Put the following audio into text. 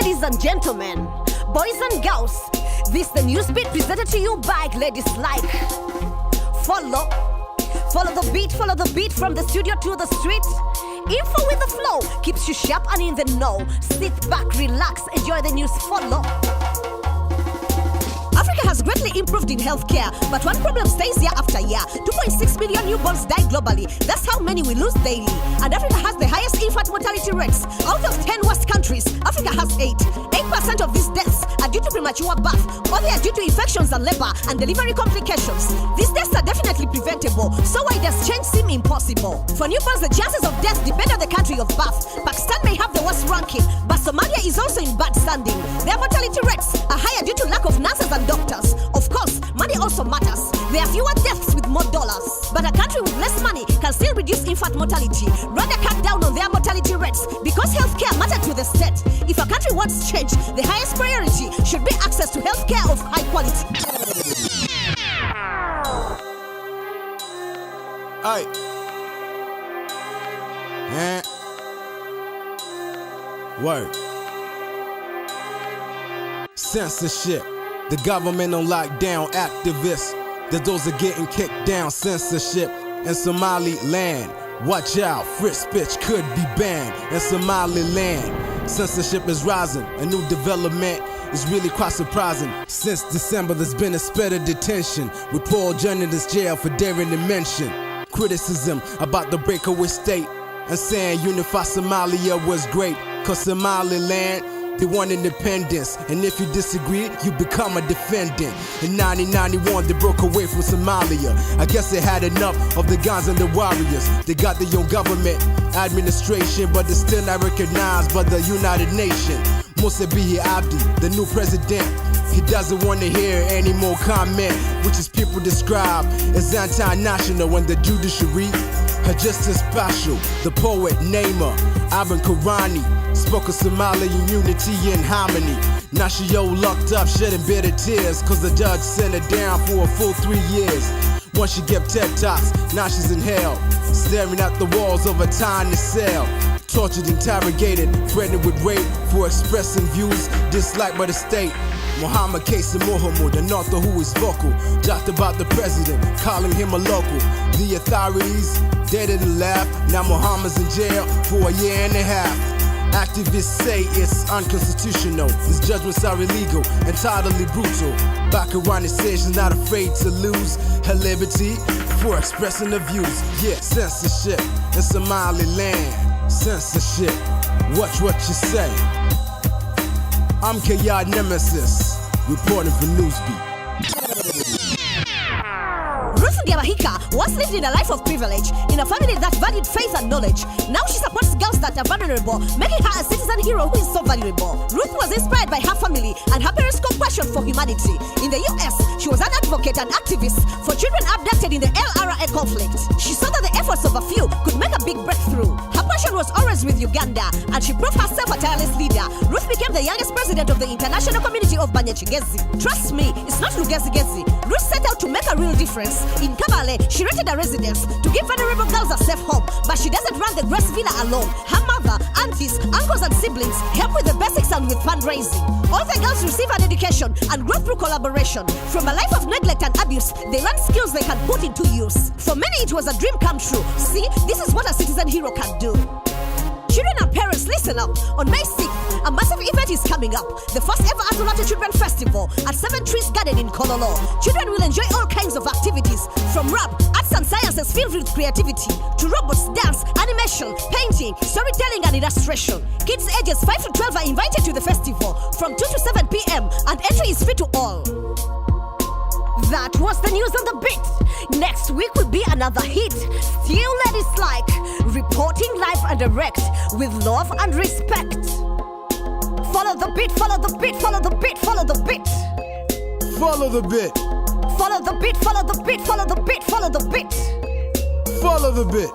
Ladies and gentlemen, boys and girls, this the Newsbeat presented to you by Ladies Like. Follow the beat from the studio to the street. Info with the flow keeps you sharp and in the know. Sit back, relax, enjoy the news. Follow. Africa has greatly improved in healthcare, but one problem stays year after year. 2.6 million newborns die globally. That's how many we lose daily. And Africa has the highest infant mortality rates. Out of 10 West countries, Africa has 8. 8% of these deaths are due to premature birth, or they are due to infections and labor and delivery complications. These deaths are definitely preventable, so why does change seem impossible? For newborns, the chances of death depend on the country of birth. Pakistan may have the worst ranking, but Somalia is also in bad standing. Their mortality rates are higher due to lack of nurses and doctors. Of course, money also matters. There are fewer deaths with more dollars, but a country with less money can still reduce infant mortality, rather cut down on their mortality rates, because healthcare matters to the state. If a country wants change, the highest priority should be access to healthcare of high quality. Aye. Word. Censorship. The government on lockdown, activists. Those are getting kicked down. Censorship in Somaliland. Watch out, free speech could be banned in Somaliland. Censorship is rising. A new development is really quite surprising. Since December, there's been a spate of detention, with Paul journalists jail for daring to mention criticism about the breakaway state and saying unify Somalia was great, cause Somaliland, they want independence, and if you disagree, you become a defendant. In 1991, they broke away from Somalia. I guess they had enough of the guns and the warriors. They got their own government, administration, but they're still not recognized by the United Nations. Musa Bihi Abdi, the new president, he doesn't want to hear any more comment, which is people describe as anti-national, and the judiciary are just as special. The poet Naima Ivan Karani spoke of Somalian unity and harmony. Now she locked up, shedding bitter tears, cause the judge sent her down for a full 3 years. Once she gave TED Talks, now she's in hell, staring at the walls of a tiny cell. Tortured, interrogated, threatened with rape for expressing views disliked by the state. Muhammad Kasim Muhammad, an author who is vocal, joked about the president, calling him a local. The authorities dead in the lab. Now Muhammad's in jail for a year and a half. Activists say it's unconstitutional. His judgments are illegal and totally brutal. Bakarani says she's not afraid to lose her liberty for expressing her views. Yeah, censorship in Somaliland. Censorship, watch what you say. I'm K.I. Nemesis, reporting for Newsbeat. Ruth Diabahika once lived in a life of privilege, in a family that valued faith and knowledge. Now she supports girls that are vulnerable, making her a citizen hero who is so valuable. Ruth was inspired by her family and her parents' compassion for humanity. In the US, she was an advocate and activist for children abducted in the LRA conflict. She saw that the efforts of a few could make a big breakthrough. Her passion was always with Uganda, and she proved herself a tireless leader. Ruth became the youngest president of the international community of Banyachigezi. Trust me, it's not Lugezi-Gezi. Ruth set out to make a real difference. In Kabale, she rented a residence to give vulnerable girls a safe home, but she doesn't run the Grace Villa alone. Her mother, aunties, uncles and siblings help with the basics and with fundraising. All the girls receive an education and grow through collaboration. From a life of neglect and abuse, they learn skills they can put into use. For many, it was a dream come true. See, this is what a citizen hero can do. Children and parents, listen up. On May 6th, a massive event is coming up. The first ever Azulata Children Festival at 7 Trees Garden in Kololo. Children will enjoy all kinds of activities, from rap, arts and sciences filled with creativity, to robots, dance, animation, painting, storytelling and illustration. Kids ages 5 to 12 are invited to the festival from 2 to 7 p.m. and entry is free to all. That was the news on the beat. Next week will be another hit. Still Ladies Like, reporting live and direct with love and respect. Follow the beat, follow the beat, follow the beat, follow the beat. Follow the bit. Follow the beat, follow the beat, follow the beat, follow the beat. Follow the bit.